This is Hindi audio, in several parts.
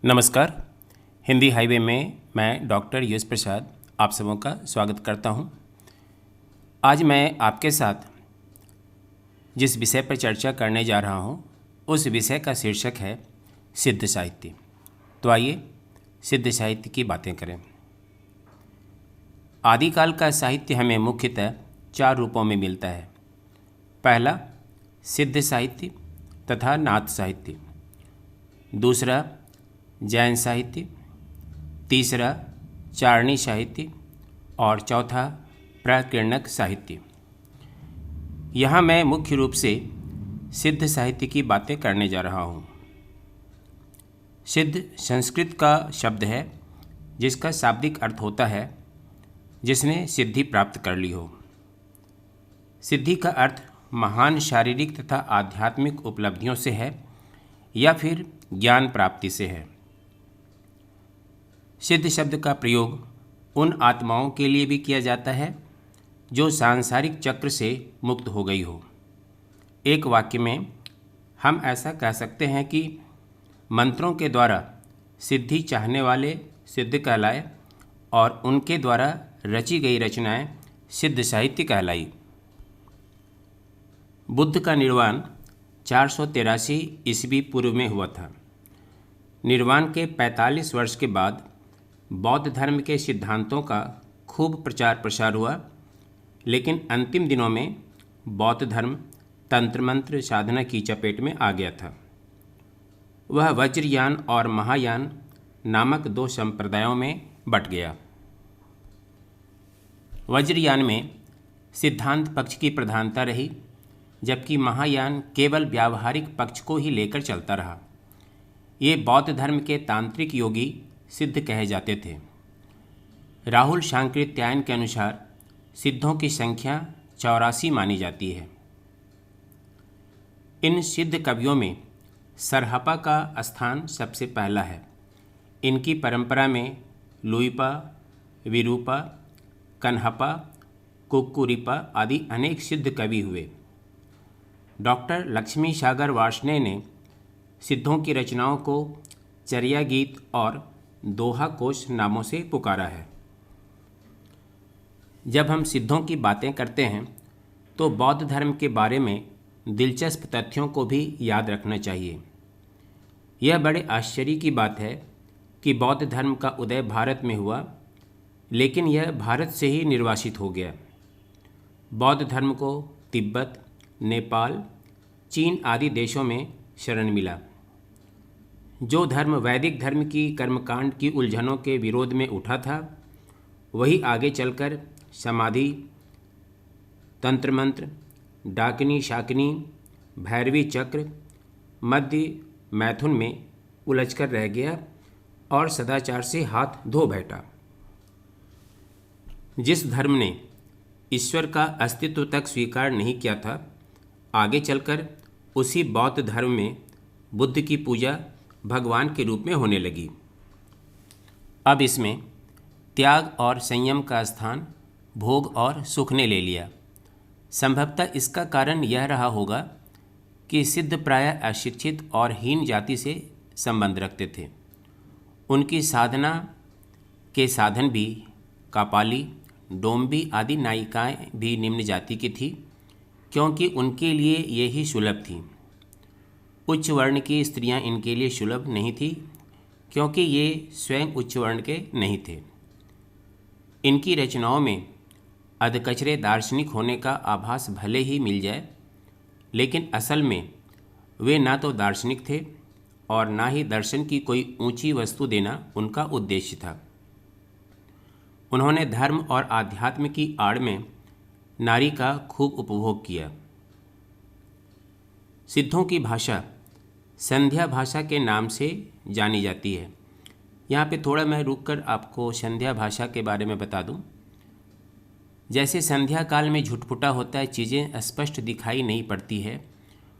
नमस्कार। हिंदी हाईवे में मैं डॉक्टर यश प्रसाद आप सबों का स्वागत करता हूं। आज मैं आपके साथ जिस विषय पर चर्चा करने जा रहा हूं, उस विषय का शीर्षक है सिद्ध साहित्य। तो आइए सिद्ध साहित्य की बातें करें। आदिकाल का साहित्य हमें मुख्यतः 4 रूपों में मिलता है। पहला सिद्ध साहित्य तथा नाथ साहित्य, दूसरा जैन साहित्य, तीसरा चारणी साहित्य और चौथा प्राकीर्णक साहित्य। यहाँ मैं मुख्य रूप से सिद्ध साहित्य की बातें करने जा रहा हूँ। सिद्ध संस्कृत का शब्द है जिसका शाब्दिक अर्थ होता है जिसने सिद्धि प्राप्त कर ली हो। सिद्धि का अर्थ महान शारीरिक तथा आध्यात्मिक उपलब्धियों से है या फिर ज्ञान प्राप्ति से है। सिद्ध शब्द का प्रयोग उन आत्माओं के लिए भी किया जाता है जो सांसारिक चक्र से मुक्त हो गई हो। एक वाक्य में हम ऐसा कह सकते हैं कि मंत्रों के द्वारा सिद्धि चाहने वाले सिद्ध कहलाए और उनके द्वारा रची गई रचनाएं सिद्ध साहित्य कहलाई। बुद्ध का निर्वाण 483 ईस्वी पूर्व में हुआ था। निर्वाण के 45 वर्ष के बाद बौद्ध धर्म के सिद्धांतों का खूब प्रचार प्रसार हुआ, लेकिन अंतिम दिनों में बौद्ध धर्म तंत्र मंत्र साधना की चपेट में आ गया था। वह वज्रयान और महायान नामक 2 संप्रदायों में बट गया। वज्रयान में सिद्धांत पक्ष की प्रधानता रही, जबकि महायान केवल व्यावहारिक पक्ष को ही लेकर चलता रहा। ये बौद्ध धर्म के तांत्रिक योगी सिद्ध कहे जाते थे। राहुल शांकृत्यायन के अनुसार सिद्धों की संख्या 84 मानी जाती है। इन सिद्ध कवियों में सरहपा का स्थान सबसे पहला है। इनकी परंपरा में लुइपा, विरूपा, कन्हपा, कुक्कुरिपा आदि अनेक सिद्ध कवि हुए। डॉक्टर लक्ष्मी सागर वार्ष्णेय ने सिद्धों की रचनाओं को चर्या गीत और दोहा कोश नामों से पुकारा है। जब हम सिद्धों की बातें करते हैं तो बौद्ध धर्म के बारे में दिलचस्प तथ्यों को भी याद रखना चाहिए। यह बड़े आश्चर्य की बात है कि बौद्ध धर्म का उदय भारत में हुआ, लेकिन यह भारत से ही निर्वासित हो गया। बौद्ध धर्म को तिब्बत, नेपाल, चीन आदि देशों में शरण मिला। जो धर्म वैदिक धर्म की कर्मकांड की उलझनों के विरोध में उठा था, वही आगे चलकर समाधि, तंत्र मंत्र, डाकिनी शाकिनी, भैरवी चक्र, मध्य मैथुन में उलझकर रह गया और सदाचार से हाथ धो बैठा। जिस धर्म ने ईश्वर का अस्तित्व तक स्वीकार नहीं किया था, आगे चलकर उसी बौद्ध धर्म में बुद्ध की पूजा भगवान के रूप में होने लगी। अब इसमें त्याग और संयम का स्थान भोग और सुख ने ले लिया। संभवतः इसका कारण यह रहा होगा कि सिद्ध प्रायः अशिक्षित और हीन जाति से संबंध रखते थे। उनकी साधना के साधन भी कापाली, डोम्बी आदि नायिकाएं भी निम्न जाति की थी, क्योंकि उनके लिए ये ही सुलभ थी। उच्च वर्ण की स्त्रियां इनके लिए सुलभ नहीं थी, क्योंकि ये स्वयं उच्च वर्ण के नहीं थे। इनकी रचनाओं में अधकचरे दार्शनिक होने का आभास भले ही मिल जाए, लेकिन असल में वे ना तो दार्शनिक थे और ना ही दर्शन की कोई ऊंची वस्तु देना उनका उद्देश्य था। उन्होंने धर्म और आध्यात्म की आड़ में नारी का खूब उपभोग किया। सिद्धों की भाषा संध्या भाषा के नाम से जानी जाती है। यहाँ पे थोड़ा मैं रुककर आपको संध्या भाषा के बारे में बता दूँ। जैसे संध्या काल में झुटपुटा होता है, चीज़ें स्पष्ट दिखाई नहीं पड़ती है,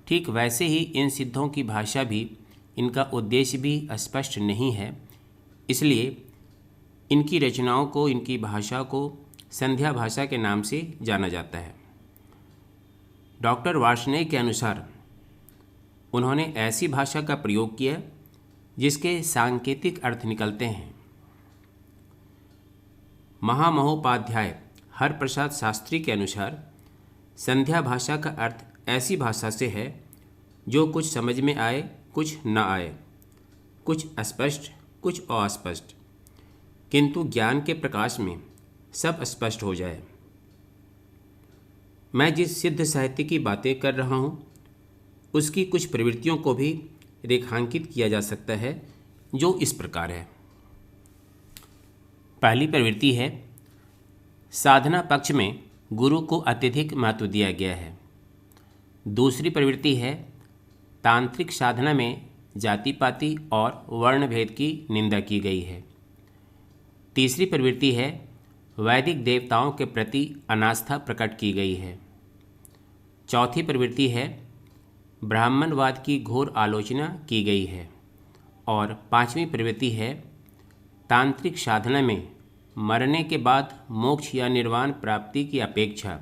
ठीक वैसे ही इन सिद्धों की भाषा भी, इनका उद्देश्य भी स्पष्ट नहीं है। इसलिए इनकी रचनाओं को, इनकी भाषा को संध्या भाषा के नाम से जाना जाता है। डॉक्टर वार्ष्णेय के अनुसार उन्होंने ऐसी भाषा का प्रयोग किया जिसके सांकेतिक अर्थ निकलते हैं। महामहोपाध्याय हरप्रसाद शास्त्री के अनुसार संध्या भाषा का अर्थ ऐसी भाषा से है जो कुछ समझ में आए, कुछ न आए, कुछ स्पष्ट, कुछ अस्पष्ट, किंतु ज्ञान के प्रकाश में सब स्पष्ट हो जाए। मैं जिस सिद्ध साहित्य की बातें कर रहा हूँ उसकी कुछ प्रवृत्तियों को भी रेखांकित किया जा सकता है, जो इस प्रकार है। पहली प्रवृत्ति है, साधना पक्ष में गुरु को अत्यधिक महत्व दिया गया है। दूसरी प्रवृत्ति है, तांत्रिक साधना में जाति पाति और वर्ण भेद की निंदा की गई है। तीसरी प्रवृत्ति है, वैदिक देवताओं के प्रति अनास्था प्रकट की गई है। चौथी प्रवृत्ति है, ब्राह्मणवाद की घोर आलोचना की गई है। और पांचवी प्रवृत्ति है, तांत्रिक साधना में मरने के बाद मोक्ष या निर्वाण प्राप्ति की अपेक्षा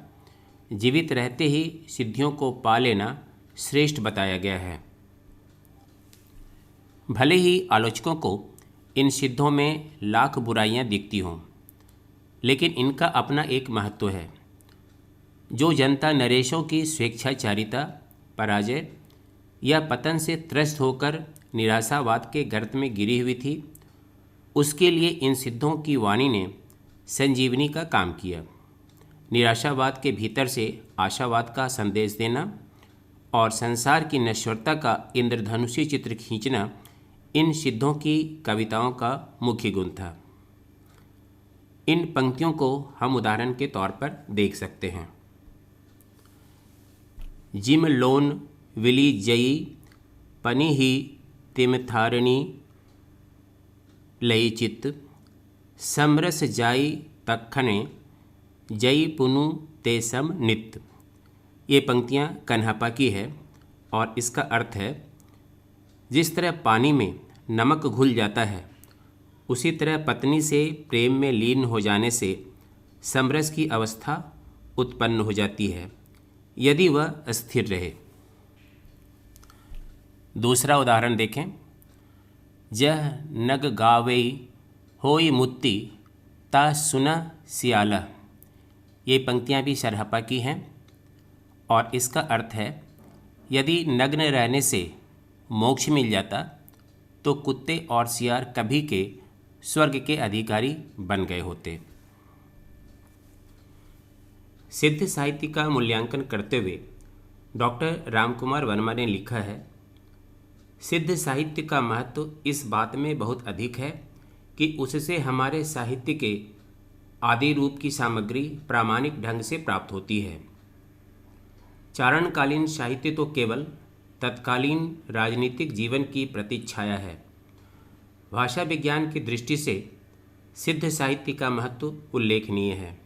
जीवित रहते ही सिद्धियों को पा लेना श्रेष्ठ बताया गया है। भले ही आलोचकों को इन सिद्धों में लाख बुराइयां दिखती हों, लेकिन इनका अपना एक महत्व है। जो जनता नरेशों की स्वेच्छाचारिता, पराजय या पतन से त्रस्त होकर निराशावाद के गर्त में गिरी हुई थी, उसके लिए इन सिद्धों की वाणी ने संजीवनी का काम किया। निराशावाद के भीतर से आशावाद का संदेश देना और संसार की नश्वरता का इंद्रधनुषी चित्र खींचना इन सिद्धों की कविताओं का मुख्य गुण था। इन पंक्तियों को हम उदाहरण के तौर पर देख सकते हैं। जिम लोन विली जयी पनि ही तिमथारणी लई चित्त समरस जाई तखने जयी पुनु ते सम नित्य। ये पंक्तियाँ कन्हप्पा की है और इसका अर्थ है, जिस तरह पानी में नमक घुल जाता है उसी तरह पत्नी से प्रेम में लीन हो जाने से समरस की अवस्था उत्पन्न हो जाती है, यदि वह स्थिर रहे। दूसरा उदाहरण देखें। जह नग गावई होई मुत्ती ता सुना सियाला। ये पंक्तियाँ भी सरहप्पा की हैं और इसका अर्थ है, यदि नग्न रहने से मोक्ष मिल जाता तो कुत्ते और सियार कभी के स्वर्ग के अधिकारी बन गए होते। सिद्ध साहित्य का मूल्यांकन करते हुए डॉक्टर रामकुमार वर्मा ने लिखा है, सिद्ध साहित्य का महत्व इस बात में बहुत अधिक है कि उससे हमारे साहित्य के आदि रूप की सामग्री प्रामाणिक ढंग से प्राप्त होती है। चारणकालीन साहित्य तो केवल तत्कालीन राजनीतिक जीवन की प्रतिच्छाया है। भाषा विज्ञान की दृष्टि से सिद्ध साहित्य का महत्व उल्लेखनीय है।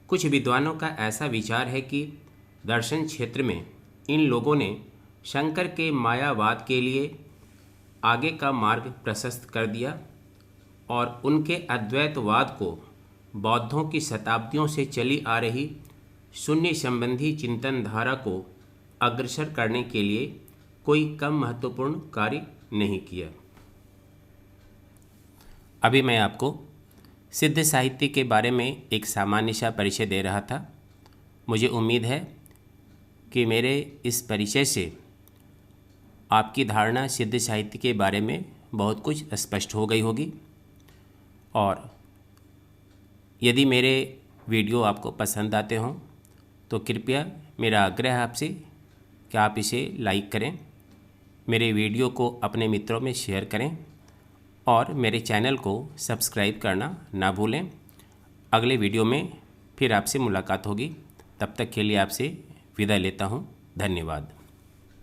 कुछ विद्वानों का ऐसा विचार है कि दर्शन क्षेत्र में इन लोगों ने शंकर के मायावाद के लिए आगे का मार्ग प्रशस्त कर दिया और उनके अद्वैतवाद को बौद्धों की शताब्दियों से चली आ रही शून्य संबंधी चिंतन धारा को अग्रसर करने के लिए कोई कम महत्वपूर्ण कार्य नहीं किया। अभी मैं आपको सिद्ध साहित्य के बारे में एक सामान्य सा परिचय दे रहा था। मुझे उम्मीद है कि मेरे इस परिचय से आपकी धारणा सिद्ध साहित्य के बारे में बहुत कुछ स्पष्ट हो गई होगी। और यदि मेरे वीडियो आपको पसंद आते हों तो कृपया मेरा आग्रह आपसे कि आप इसे लाइक करें, मेरे वीडियो को अपने मित्रों में शेयर करें और मेरे चैनल को सब्सक्राइब करना ना भूलें। अगले वीडियो में फिर आपसे मुलाकात होगी। तब तक के लिए आपसे विदा लेता हूँ। धन्यवाद।